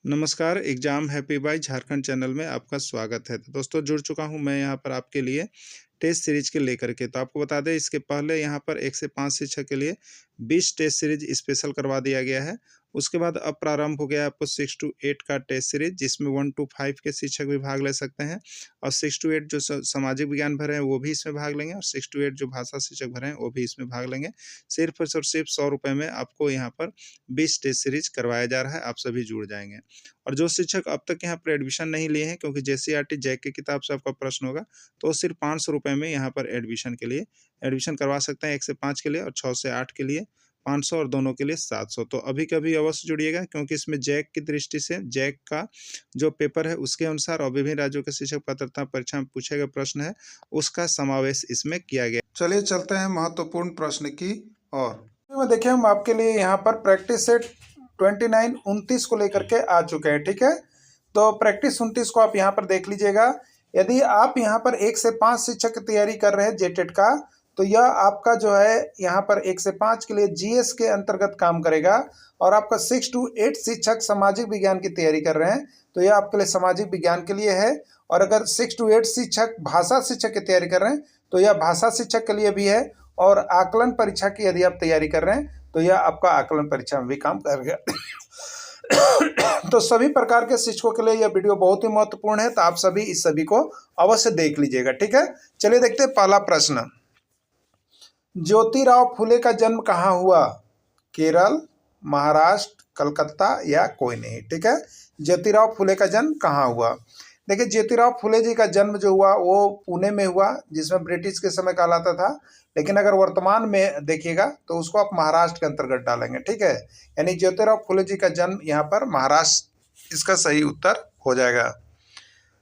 नमस्कार, exam happy by Jharkhand channel में आपका स्वागत है। तो दोस्तों जुड़ चुका हूँ मैं यहाँ पर आपके लिए टेस्ट सीरीज़ के लेकर के। तो आपको बता दें इसके पहले यहाँ पर 1 से 5 शिक्षक के लिए 20 टेस्ट सीरीज़ स्पेशल करवा दिया गया है। उसके बाद अब प्रारंभ हो गया है आपको 6 टू 8 का टेस्ट सीरीज़ जिसमें 1 टू 5 के शिक्षक भी भाग ले सकते हैं और 6 टू 8 जो सामाजिक विज्ञान भरे हैं वो भी इसमें भाग लेंगे और 6 टू 8 जो भाषा शिक्षक भरे हैं वो भी इसमें भाग लेंगे। सिर्फ़ और सिर्फ ₹100 में आपको यहाँ पर 20 टेस्ट सीरीज़ करवाया जा रहा है, आप सभी जुड़ जाएँगे। और जो शिक्षक अब तक यहाँ पर एडमिशन नहीं लिए हैं क्योंकि जेसीईआरटी जैक की किताब से आपका प्रश्न होगा, तो वो सिर्फ ₹500 में यहाँ पर एडमिशन के लिए एडमिशन करवा सकते हैं 1 से 5 के लिए और 6 से 8 के लिए 500 और दोनों के लिए 700। तो अभी के अभी अवश्य जुड़िएगा क्योंकि इसमें जैक की दृष्टि से जैक का जो पेपर है उसके अनुसार और विभिन्न राज्यों के शिक्षक पात्रता परीक्षा में पूछे गए प्रश्न है, उसका समावेश इसमें किया गया। चलिए चलते हैं महत्वपूर्ण प्रश्न की ओर। देखिए हम आपके लिए यहाँ पर प्रैक्टिस सेट 29-29 को लेकर के आ चुके हैं, ठीक है। तो प्रैक्टिस 29 को आप यहाँ पर देख लीजिएगा। यदि आप यहाँ पर 1 से 5 शिक्षक की तैयारी कर रहे हैं जेटेट का, तो यह आपका जो है यहाँ पर 1 से 5 के लिए जीएस के अंतर्गत काम करेगा। और आपका 6 टू 8 शिक्षक सामाजिक विज्ञान की तैयारी कर रहे हैं तो यह आपके लिए सामाजिक विज्ञान के लिए है। और अगर 6 टू 8 शिक्षक भाषा शिक्षक की तैयारी कर रहे हैं तो यह भाषा शिक्षक के लिए भी है। और आकलन परीक्षा की यदि आप तैयारी कर रहे हैं तो यह आपका आकलन परीक्षा में भी काम करेगा। तो सभी प्रकार के शिक्षकों के लिए यह वीडियो बहुत ही महत्वपूर्ण है, तो आप सभी इस सभी को अवश्य देख लीजिएगा, ठीक है। चलिए देखते हैं पहला प्रश्न। ज्योतिराव फुले का जन्म कहाँ हुआ? केरल, महाराष्ट्र, कलकत्ता या कोई नहीं, ठीक है। ज्योतिराव फुले का जन्म कहाँ हुआ? देखिए ज्योतिराव फुले जी का जन्म जो हुआ वो पुणे में हुआ, जिसमें ब्रिटिश के समय कहलाता था। लेकिन अगर वर्तमान में देखिएगा तो उसको आप महाराष्ट्र के अंतर्गत डालेंगे, ठीक है। यानी ज्योतिराव फुले जी का जन्म यहाँ पर महाराष्ट्र इसका सही उत्तर हो जाएगा।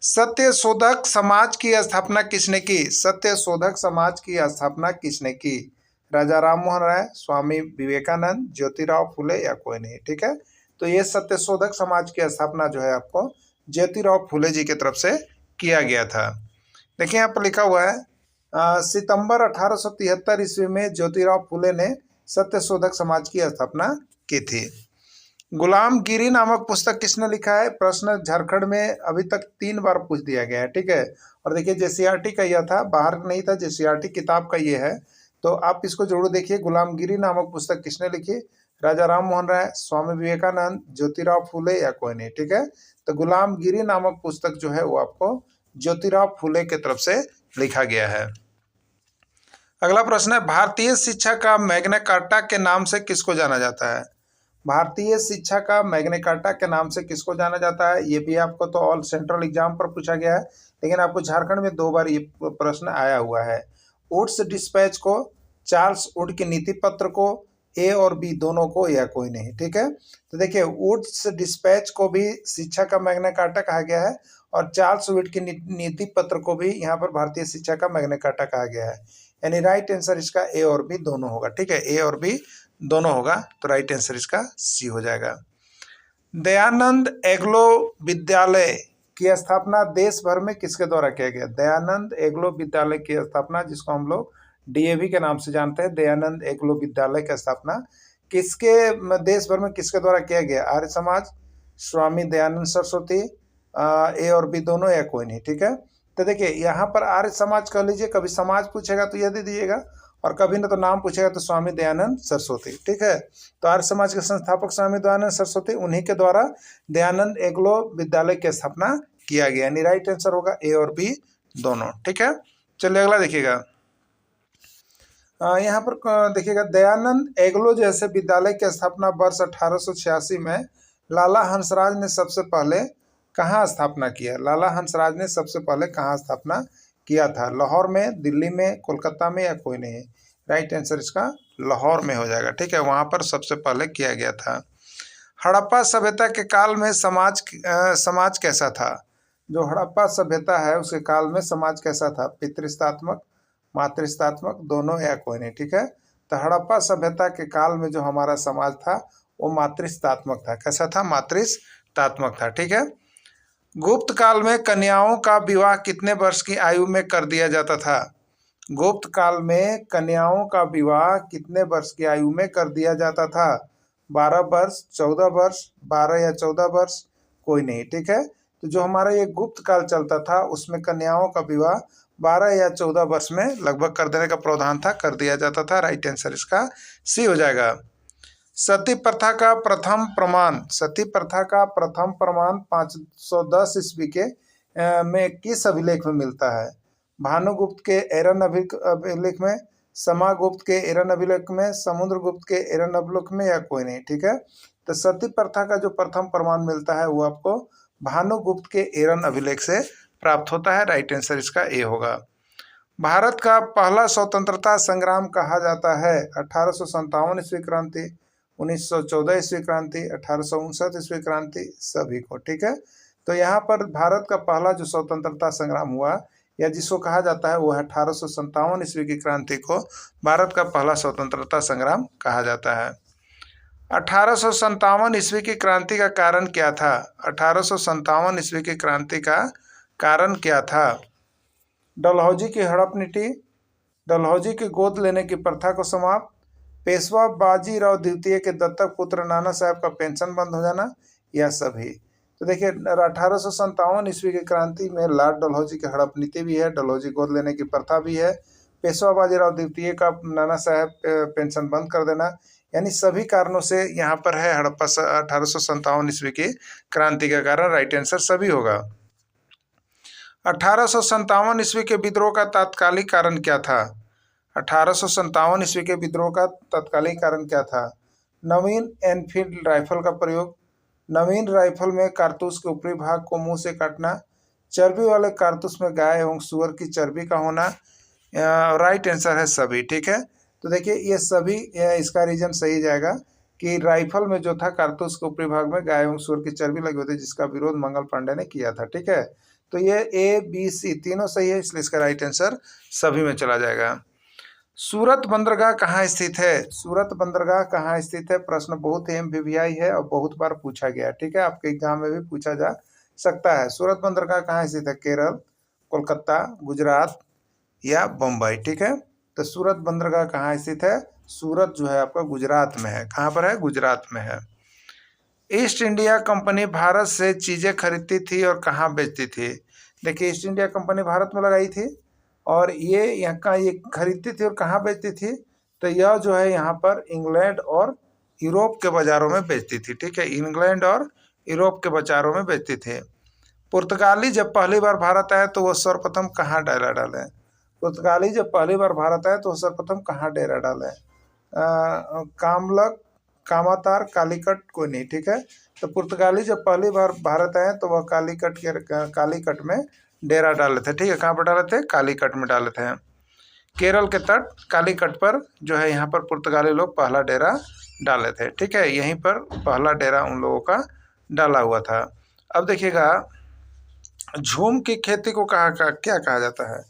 सत्य शोधक समाज की स्थापना किसने की? सत्य शोधक समाज की स्थापना किसने की? राजा राम मोहन राय, स्वामी विवेकानंद, ज्योतिराव फुले या कोई नहीं, ठीक है। तो ये सत्य शोधक समाज की स्थापना जो है आपको ज्योतिराव फुले जी की तरफ से किया गया था। देखिए यहाँ पर लिखा हुआ है सितंबर 1873 ईस्वी में ज्योतिराव फुले ने सत्य शोधक समाज की स्थापना की थी। गुलामगिरी नामक पुस्तक किसने लिखा है? प्रश्न झारखंड में अभी तक 3 बार पूछ दिया गया है, ठीक है। और देखिए जेसीईआरटी का यह था, बाहर नहीं था, जेसीईआरटी किताब का ये है। तो आप इसको जरूर देखिए। गुलामगिरी नामक पुस्तक किसने लिखी? राजा राम मोहन राय, स्वामी विवेकानंद, ज्योतिराव फुले या कोई नहीं, ठीक है। तो गुलामगिरी नामक पुस्तक जो है वो आपको ज्योतिराव फुले की तरफ से लिखा गया है। अगला प्रश्न है भारतीय शिक्षा का मैग्ना कार्टा के नाम से किसको जाना जाता है? भारतीय शिक्षा का मैग्ना कार्टा के नाम से किसको जाना जाता है? ये भी आपको तो ऑल सेंट्रल एग्जाम पर पूछा गया है, लेकिन आपको झारखंड में 2 बार ये प्रश्न आया हुआ है। वुड्स डिस्पैच को, चार्ल्स वुड के नीति पत्र को, ए और बी दोनों को या कोई नहीं, ठीक है। तो देखिए वुड्स डिस्पैच को भी शिक्षा का मैग्ना कार्टा कहा गया है और चार्ल्स वुड के नीति पत्र को भी यहाँ पर भारतीय शिक्षा का मैग्ना कार्टा कहा गया है। यानी राइट आंसर इसका ए और बी दोनों होगा, ठीक है। ए और बी दोनों होगा तो राइट आंसर इसका सी हो जाएगा। दयानंद एग्लो विद्यालय की स्थापना देश भर में किसके द्वारा किया गया? दयानंद एग्लो विद्यालय की स्थापना, जिसको हम लोग डीएवी के नाम से जानते हैं, दयानंद एग्लो विद्यालय की स्थापना किसके देश भर में किसके द्वारा किया गया? आर्य समाज, स्वामी दयानंद सरस्वती, ए और बी दोनों या कोई नहीं, ठीक है। तो देखिए यहाँ पर आर्य समाज कह लीजिए, कभी समाज पूछेगा तो यह दे दीजिएगा और कभी ना तो नाम पूछेगा तो स्वामी दयानंद सरस्वती, ठीक है। तो आर्य समाज के संस्थापक स्वामी दयानंद सरस्वती, उन्हीं के द्वारा दयानंद एग्लो विद्यालय की स्थापना किया गया। यानी राइट आंसर होगा ए और बी दोनों, ठीक है। चलिए अगला देखिएगा। यहाँ पर देखिएगा दयानंद एग्लो जैसे विद्यालय की स्थापना वर्ष 1886 में लाला हंसराज ने सबसे पहले कहाँ स्थापना किया? लाला हंसराज ने सबसे पहले कहाँ स्थापना किया था? लाहौर में, दिल्ली में, कोलकाता में या कोई नहीं? राइट आंसर इसका लाहौर में हो जाएगा, ठीक है। वहाँ पर सबसे पहले किया गया था। हड़प्पा सभ्यता के काल में समाज कैसा था? जो हड़प्पा सभ्यता है उसके काल में समाज कैसा था? पितृस्तात्मक, मातृस्तात्मक, दोनों या कोई नहीं, ठीक है। तो हड़प्पा सभ्यता के काल में जो हमारा समाज था वो मातृस्तात्मक था। कैसा था? मातृस्तात्मक था, ठीक है। गुप्त काल में कन्याओं का विवाह कितने वर्ष की आयु में कर दिया जाता था? गुप्त काल में कन्याओं का विवाह कितने वर्ष की आयु में कर दिया जाता था? 12 वर्ष, 14 वर्ष, 12 या 14 वर्ष, कोई नहीं, ठीक है। तो जो हमारा ये गुप्त काल चलता था उसमें कन्याओं का विवाह 12 या 14 वर्ष में लगभग कर देने का प्रावधान था, कर दिया जाता था। राइट आंसर इसका सी हो जाएगा। सती प्रथा का प्रथम प्रमाण, सती प्रथा का प्रथम प्रमाण 510 ईस्वी के में किस अभिलेख में मिलता है? भानुगुप्त के एरन अभिलेख में, समागुप्त के एरन अभिलेख में, समुद्रगुप्त के एरन अभिलेख में, या कोई नहीं, ठीक है। तो सती प्रथा का जो प्रथम प्रमाण मिलता है वो आपको भानुगुप्त के एरन अभिलेख से प्राप्त होता है। राइट आंसर इसका ए होगा। भारत का पहला स्वतंत्रता संग्राम कहा जाता है? 1857 ईस्वी क्रांति, 1914 ईस्वी क्रांति, 1859 ईस्वी क्रांति, सभी को, ठीक है। तो यहाँ पर भारत का पहला जो स्वतंत्रता संग्राम हुआ या जिसको कहा जाता है वो है 1857 ईस्वी की क्रांति को भारत का पहला स्वतंत्रता संग्राम कहा जाता है। 1857 ईस्वी की क्रांति का कारण क्या था? 1857 ईस्वी की क्रांति का कारण क्या था? डलहौजी की हड़प नीति, डलहौजी की गोद लेने की प्रथा को समाप्त, पेशवा बाजीराव द्वितीय के दत्तक पुत्र नाना साहब का पेंशन बंद हो जाना, या सभी। तो देखिए 1857 ईस्वी की क्रांति में लॉर्ड डलहौजी की हड़प नीति भी है, डलहौजी गोद लेने की प्रथा भी है, पेशवा बाजीराव द्वितीय का नाना साहब पेंशन बंद कर देना, यानी सभी कारणों से यहाँ पर है हड़प्पा 1857 ईस्वी की क्रांति का कारण। राइट आंसर सभी होगा। 1857 ईस्वी के विद्रोह का तात्कालिक कारण क्या था? 1857 ईस्वी के विद्रोह का तात्कालिक कारण क्या था? नवीन एनफील्ड राइफल का प्रयोग, नवीन राइफल में कारतूस के ऊपरी भाग को मुंह से काटना, चर्बी वाले कारतूस में गाय एवं सुअर की चर्बी का होना। राइट आंसर है सभी, ठीक है। तो देखिए ये सभी, इसका रीजन सही जाएगा कि राइफल में जो था कारतूस के ऊपरी भाग में गाय एवं सुअर की चर्बी लगी होती है, जिसका विरोध मंगल पांडे ने किया था, ठीक है। तो ये ए बी सी तीनों सही है, इसलिए इसका राइट आंसर सभी में चला जाएगा। सूरत बंदरगाह कहाँ स्थित है? सूरत बंदरगाह कहाँ स्थित है? प्रश्न बहुत ही एमवीवीआई है और बहुत बार पूछा गया, ठीक है। आपके एग्जाम में भी पूछा जा सकता है। सूरत बंदरगाह कहाँ स्थित है? केरल, कोलकाता, गुजरात या बम्बई, ठीक है। तो सूरत बंदरगाह कहाँ स्थित है? सूरत जो है आपका गुजरात में है। कहाँ पर है? गुजरात में है। ईस्ट इंडिया कंपनी भारत से चीजें खरीदती थी और कहाँ बेचती थी? देखिए ईस्ट इंडिया कंपनी भारत में लगाई थी और ये यहाँ का ये खरीदती थी और कहाँ बेचती थी? तो यह जो है यहाँ पर इंग्लैंड और यूरोप के बाजारों में बेचती थी, ठीक है। इंग्लैंड और यूरोप के बाजारों में बेचती थी। पुर्तगाली जब पहली बार भारत आए तो वह सर्वप्रथम कहाँ डेरा डाले? पुर्तगाली जब पहली बार भारत आए तो वह सर्वप्रथम कहाँ डेरा डाले? कामलक, कामातार, कालीकट, कोई नहीं, ठीक है। तो पुर्तगाली जब पहली बार भारत आए तो वह कालीकट में डेरा डाले थे, ठीक है। कहाँ पर डाले थे? कालीकट में डाले थे। केरल के तट कालीकट पर जो है यहाँ पर पुर्तगाली लोग पहला डेरा डाले थे, ठीक है। यहीं पर पहला डेरा उन लोगों का डाला हुआ था। अब देखिएगा झूम की खेती को क्या कहा जाता है?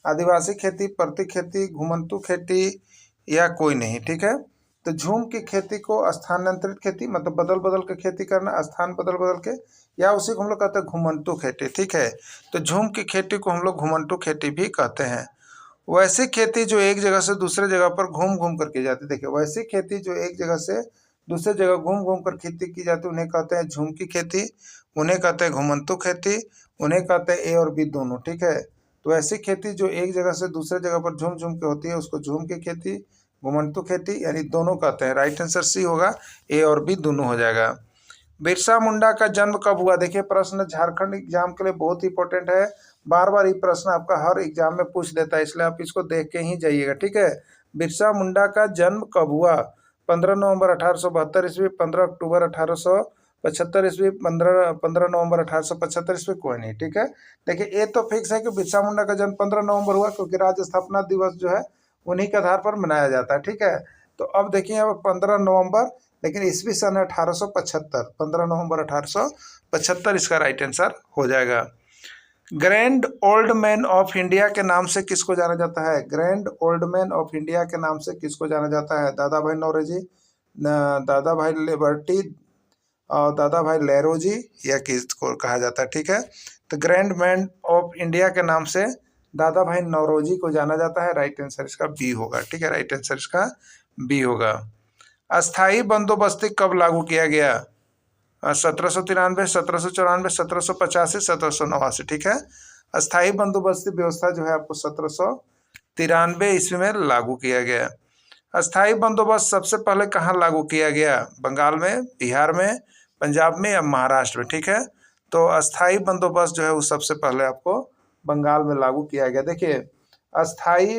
आदिवासी खेती, परती खेती, घुमंतू खेती, या कोई नहीं, ठीक है। तो झूम की खेती को स्थानांतरित खेती, मतलब बदल बदल के खेती करना, स्थान बदल बदल के, या उसी को हम लोग कहते हैं घुमंतू खेती, ठीक है। तो झूम की खेती को हम लोग घुमंतू खेती भी कहते हैं। वैसी खेती जो एक जगह से दूसरे जगह पर घूम घूम कर की जाती है, देखिए वैसी खेती जो एक जगह से दूसरे जगह घूम घूम कर खेती की जाती है उन्हें कहते हैं झूम की खेती, उन्हें कहते हैं घुमंतू खेती, उन्हें कहते हैं ए और बी दोनों, ठीक है। तो ऐसी खेती जो एक जगह से दूसरे जगह पर झूम झूम के होती है उसको झूम की खेती, घुमंतू खेती, यानी दोनों कहते हैं। राइट आंसर सी होगा, ए और बी दोनों हो जाएगा। बिरसा मुंडा का जन्म कब हुआ? देखिए प्रश्न झारखंड एग्जाम के लिए बहुत इंपॉर्टेंट है, बार बार ये प्रश्न आपका हर एग्जाम में पूछ देता है, इसलिए आप इसको देख के ही जाइएगा, ठीक है। बिरसा मुंडा का जन्म कब हुआ? 15 नवंबर 1872 ईस्वी, 15 अक्टूबर 1875 ईस्वी, 15 नवंबर 1875 ईस्वी, कोई नहीं, ठीक है। देखिए ये तो फिक्स है कि बिरसा मुंडा का जन्म 15 नवंबर हुआ, क्योंकि राज्य स्थापना दिवस जो है उन्हीं के आधार पर मनाया जाता है, ठीक है। तो अब देखिए अब 15 नवंबर, लेकिन ईस्वी सन 1875, 15 नवंबर 1875 इसका राइट आंसर हो जाएगा। Grand old man of India के नाम से किसको जाना जाता है? Grand old man of India के नाम से किसको जाना जाता है? दादा भाई नौरोजी, दादा भाई लिबर्टी और दादा भाई लहरोजी, या किसको कहा जाता है, ठीक है। तो ग्रैंड मैन ऑफ इंडिया के नाम से दादा भाई नौरोजी को जाना जाता है। राइट आंसर इसका बी होगा, ठीक है। राइट आंसर इसका बी होगा। अस्थाई बंदोबस्ती कब लागू किया गया? 1793, 1794, 1785, 1789, ठीक है। अस्थाई बंदोबस्ती व्यवस्था जो है आपको 1793 ईस्वी में लागू किया गया। अस्थाई बंदोबस्त सबसे पहले कहाँ लागू किया गया? बंगाल में, बिहार में, पंजाब में या महाराष्ट्र में, ठीक है। तो अस्थाई बंदोबस्त जो है वो सबसे पहले आपको बंगाल में लागू किया गया। देखिए, अस्थाई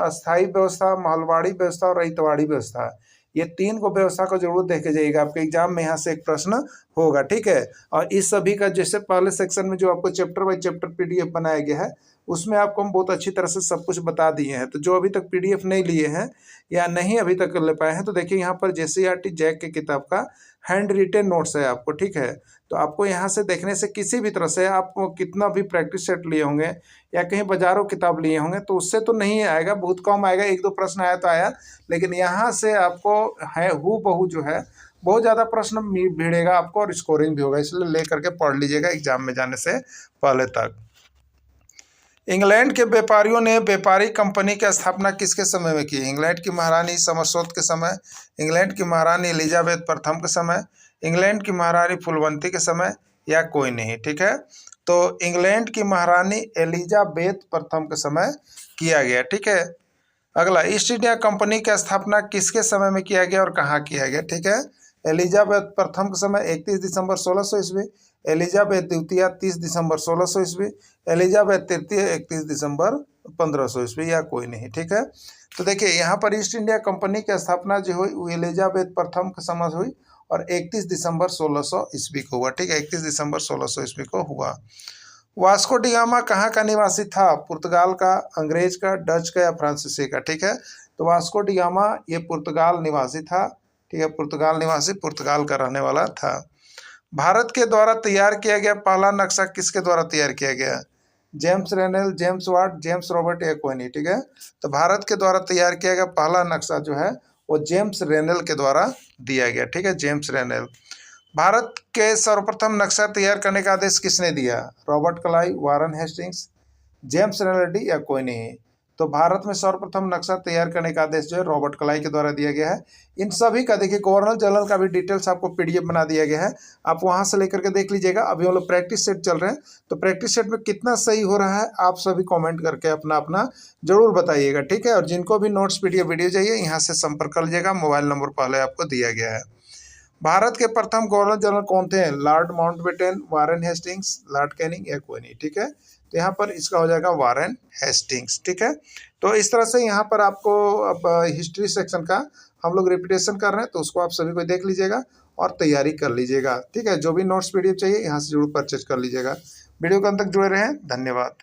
अस्थाई व्यवस्था, महलवाड़ी व्यवस्था और रईतवाड़ी व्यवस्था, ये तीन को व्यवस्था को जरूर देख के जाइएगा, आपके एग्जाम में यहाँ से एक प्रश्न होगा, ठीक है। और इस सभी का जैसे पहले सेक्शन में जो आपको चैप्टर बाई चैप्टर पीडीएफ बनाया गया है, उसमें आपको हम बहुत अच्छी तरह से सब कुछ बता दिए हैं। तो जो अभी तक पीडीएफ नहीं लिए हैं या नहीं अभी तक ले पाए हैं, तो देखिए यहाँ पर जेसीईआरटी जैक की किताब का हैंड रिटेन नोट्स है आपको, ठीक है। तो आपको यहाँ से देखने से किसी भी तरह से आप कितना भी प्रैक्टिस सेट लिए होंगे या कहीं बाजारों किताब लिए होंगे तो उससे तो नहीं आएगा, बहुत कम आएगा, एक दो प्रश्न आया तो आया, लेकिन यहाँ से आपको है हूबहू जो है बहुत ज़्यादा प्रश्न भिड़ेगा आपको और स्कोरिंग भी होगा, इसलिए ले करके पढ़ लीजिएगा एग्जाम में जाने से पहले तक। इंग्लैंड के व्यापारियों ने व्यापारी कंपनी की स्थापना किसके समय में की? इंग्लैंड की महारानी समरसोत के समय, इंग्लैंड की महारानी एलिजाबेथ प्रथम के समय, इंग्लैंड की महारानी फूलवंती के समय या कोई नहीं, ठीक है। तो इंग्लैंड की महारानी एलिजाबेथ प्रथम के समय किया गया, ठीक है। अगला, ईस्ट इंडिया कंपनी की स्थापना किसके समय में किया गया और कहाँ किया गया, ठीक है। एलिजाबेथ प्रथम के समय 31 दिसंबर 1600 ईस्वी, एलिजाबेथ द्वितीय 30 दिसंबर 1600 ईस्वी, एलिजाबेथ तृतीय 31 दिसंबर 1500 ईस्वी या कोई नहीं, ठीक है। तो देखिए यहाँ पर ईस्ट इंडिया कंपनी की स्थापना जो हुई वो एलिजाबेथ प्रथम के समय हुई और 31 दिसंबर 1600 ईस्वी को हुआ, ठीक है। 31 दिसंबर 1600 ईस्वी को हुआ। वास्को डिगामा कहाँ का निवासी था? पुर्तगाल का, अंग्रेज का, डच का या फ्रांसीसी का, ठीक है। तो वास्को डिगामा ये पुर्तगाल निवासी था, ठीक है। पुर्तगाल निवासी, पुर्तगाल का रहने वाला था। भारत के द्वारा तैयार किया गया पहला नक्शा किसके द्वारा तैयार किया गया? James रेनेल, James Watt, James Robert या कोई नहीं, ठीक है। तो भारत के द्वारा तैयार किया गया पहला नक्शा जो है वो जेम्स रेनेल के द्वारा दिया गया, ठीक है, जेम्स रेनेल। भारत के सर्वप्रथम नक्शा तैयार करने का आदेश किसने दिया? Robert Clive, Warren Hastings, James Rennell या कोई नहीं। तो भारत में सर्वप्रथम नक्शा तैयार करने का आदेश जो है रॉबर्ट क्लाइव के द्वारा दिया गया है। इन सभी का देखिए गवर्नर जनरल का भी डिटेल्स आपको पीडीएफ बना दिया गया है, आप वहां से लेकर के देख लीजिएगा। अभी हम लोग प्रैक्टिस सेट चल रहे हैं, तो प्रैक्टिस सेट में कितना सही हो रहा है आप सभी कॉमेंट करके अपना अपना जरूर बताइएगा, ठीक है। और जिनको भी नोट्स पीडीएफ वीडियो चाहिए यहाँ से संपर्क कर लीजिएगा, मोबाइल नंबर पहले आपको दिया गया है। भारत के प्रथम गवर्नर जनरल कौन थे? Lord Mountbatten, Warren Hastings, Lord Canning या कोई नहीं, ठीक है। तो यहाँ पर इसका हो जाएगा वारेन हेस्टिंग्स, ठीक है। तो इस तरह से यहाँ पर आपको अब हिस्ट्री सेक्शन का हम लोग रिपीटेशन कर रहे हैं, तो उसको आप सभी को देख लीजिएगा और तैयारी कर लीजिएगा, ठीक है। जो भी नोट्स पीडीएफ चाहिए यहाँ से जरूर परचेज कर लीजिएगा। वीडियो के अंत तक जुड़े रहें, धन्यवाद।